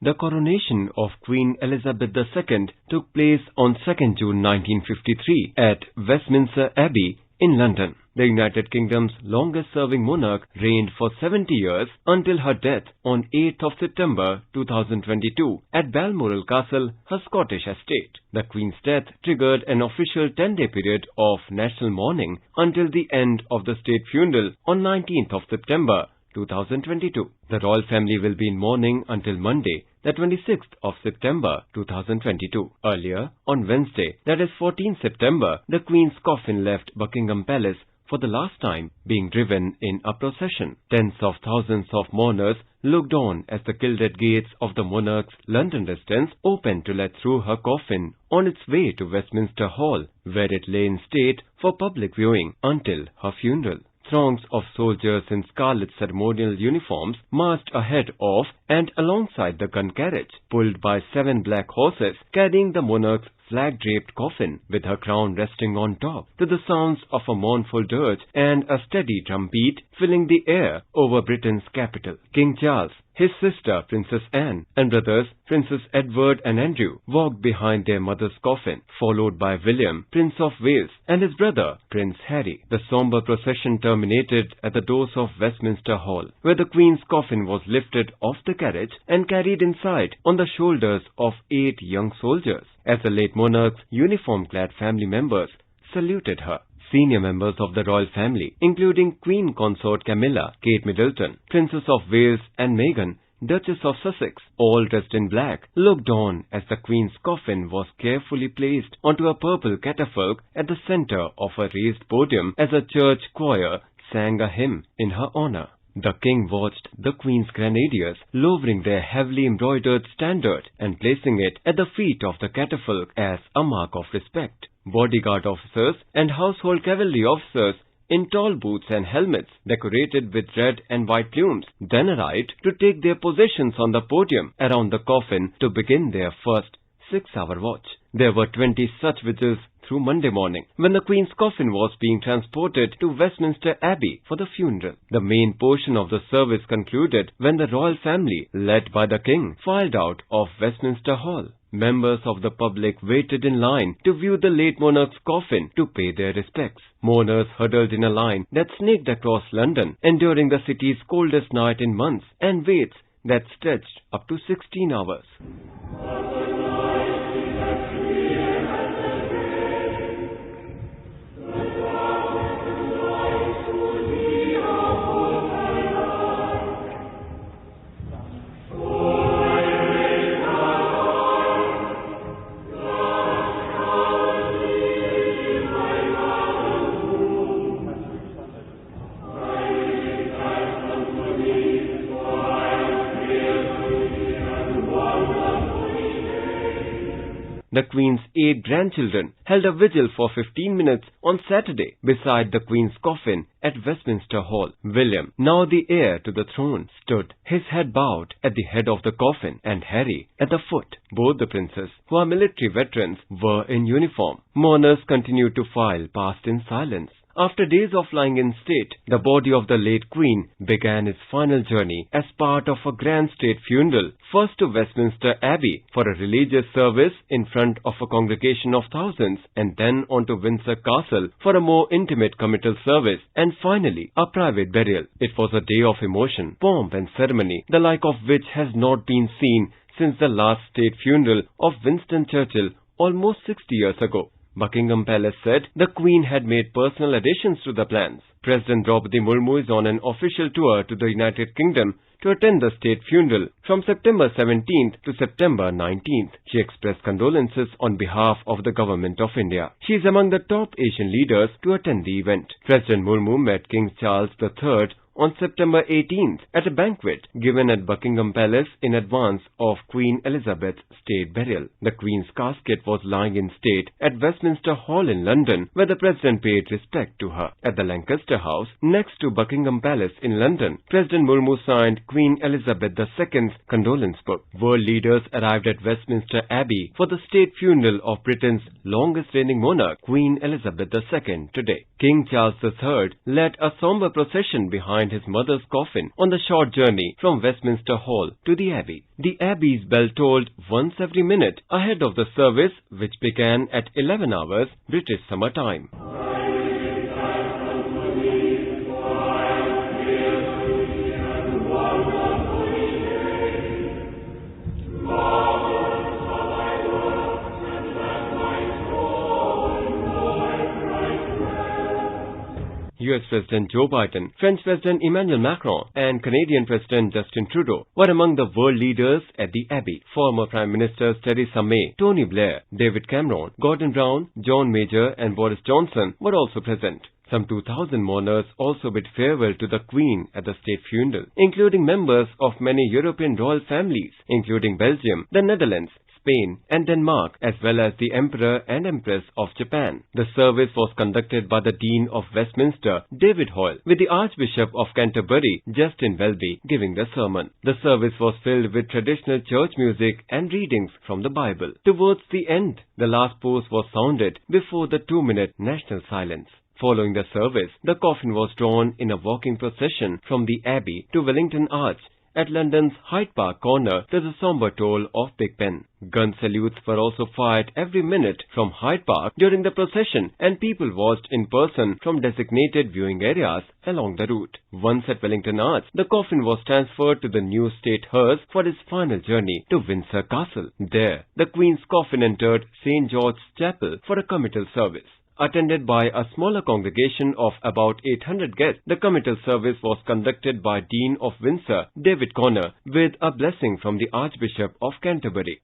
The coronation of Queen Elizabeth II took place on 2nd June 1953 at Westminster Abbey in London. The United Kingdom's longest-serving monarch reigned for 70 years until her death on 8th of September 2022 at Balmoral Castle, her Scottish estate. The Queen's death triggered an official 10-day period of national mourning until the end of the state funeral on 19th of September 2022. The royal family will be in mourning until Monday, the 26th of September 2022. Earlier, on Wednesday, that is 14th September, the Queen's coffin left Buckingham Palace for the last time, being driven in a procession. Tens of thousands of mourners looked on as the gilded gates of the monarch's London residence opened to let through her coffin on its way to Westminster Hall, where it lay in state for public viewing until her funeral. Throngs of soldiers in scarlet ceremonial uniforms marched ahead of and alongside the gun carriage, pulled by 7 black horses carrying the monarch's flag-draped coffin with her crown resting on top, to the sounds of a mournful dirge and a steady drumbeat filling the air over Britain's capital. King Charles, his sister Princess Anne, and brothers Princes Edward and Andrew walked behind their mother's coffin, followed by William, Prince of Wales, and his brother Prince Harry. The somber procession terminated at the doors of Westminster Hall, where the Queen's coffin was lifted off the carriage and carried inside on the shoulders of 8 young soldiers, as the late monarch's uniform-clad family members saluted her. Senior members of the royal family, including Queen Consort Camilla, Kate Middleton, Princess of Wales and Meghan, Duchess of Sussex, all dressed in black, looked on as the Queen's coffin was carefully placed onto a purple catafalque at the center of a raised podium as a church choir sang a hymn in her honor. The king watched the Queen's grenadiers lowering their heavily embroidered standard and placing it at the feet of the catafalque as a mark of respect. Bodyguard officers and household cavalry officers in tall boots and helmets decorated with red and white plumes then arrived to take their positions on the podium around the coffin to begin their first 6-hour watch. There were 20 such vigils through Monday morning, when the Queen's coffin was being transported to Westminster Abbey for the funeral. The main portion of the service concluded when the royal family, led by the King, filed out of Westminster Hall. Members of the public waited in line to view the late monarch's coffin to pay their respects. Mourners huddled in a line that snaked across London, enduring the city's coldest night in months and waits that stretched up to 16 hours. The Queen's 8 grandchildren held a vigil for 15 minutes on Saturday beside the Queen's coffin at Westminster Hall. William, now the heir to the throne, stood, his head bowed, at the head of the coffin, and Harry at the foot. Both the princes, who are military veterans, were in uniform. Mourners continued to file past in silence. After days of lying in state, the body of the late Queen began its final journey as part of a grand state funeral, first to Westminster Abbey for a religious service in front of a congregation of thousands, and then on to Windsor Castle for a more intimate committal service, and finally a private burial. It was a day of emotion, pomp and ceremony, the like of which has not been seen since the last state funeral of Winston Churchill almost 60 years ago. Buckingham Palace said the Queen had made personal additions to the plans. President Draupadi Murmu is on an official tour to the United Kingdom to attend the state funeral from September 17th to September 19th. She expressed condolences on behalf of the Government of India. She is among the top Asian leaders to attend the event. President Murmu met King Charles III on September 18th at a banquet given at Buckingham Palace in advance of Queen Elizabeth's state burial. The Queen's casket was lying in state at Westminster Hall in London, where the President paid respect to her. At the Lancaster House, next to Buckingham Palace in London, President Murmu signed Queen Elizabeth II's condolence book. World leaders arrived at Westminster Abbey for the state funeral of Britain's longest-reigning monarch, Queen Elizabeth II, today. King Charles III led a somber procession behind find his mother's coffin on the short journey from Westminster Hall to the Abbey. The Abbey's bell tolled once every minute ahead of the service, which began at 11 hours British summer time. US President Joe Biden, French President Emmanuel Macron and Canadian President Justin Trudeau were among the world leaders at the Abbey. Former Prime Ministers Theresa May, Tony Blair, David Cameron, Gordon Brown, John Major and Boris Johnson were also present. Some 2,000 mourners also bid farewell to the Queen at the state funeral, including members of many European royal families, including Belgium, the Netherlands, Spain and Denmark, as well as the Emperor and Empress of Japan. The service was conducted by the Dean of Westminster, David Hoyle, with the Archbishop of Canterbury, Justin Welby, giving the sermon. The service was filled with traditional church music and readings from the Bible. Towards the end, the last post was sounded before the 2-minute national silence. Following the service, the coffin was drawn in a walking procession from the Abbey to Wellington Arch, at London's Hyde Park corner to the sombre toll of Big Ben. Gun salutes were also fired every minute from Hyde Park during the procession, and people watched in person from designated viewing areas along the route. Once at Wellington Arch, the coffin was transferred to the new state hearse for its final journey to Windsor Castle. There, the Queen's coffin entered St. George's Chapel for a committal service. Attended by a smaller congregation of about 800 guests, the committal service was conducted by Dean of Windsor, David Conner, with a blessing from the Archbishop of Canterbury.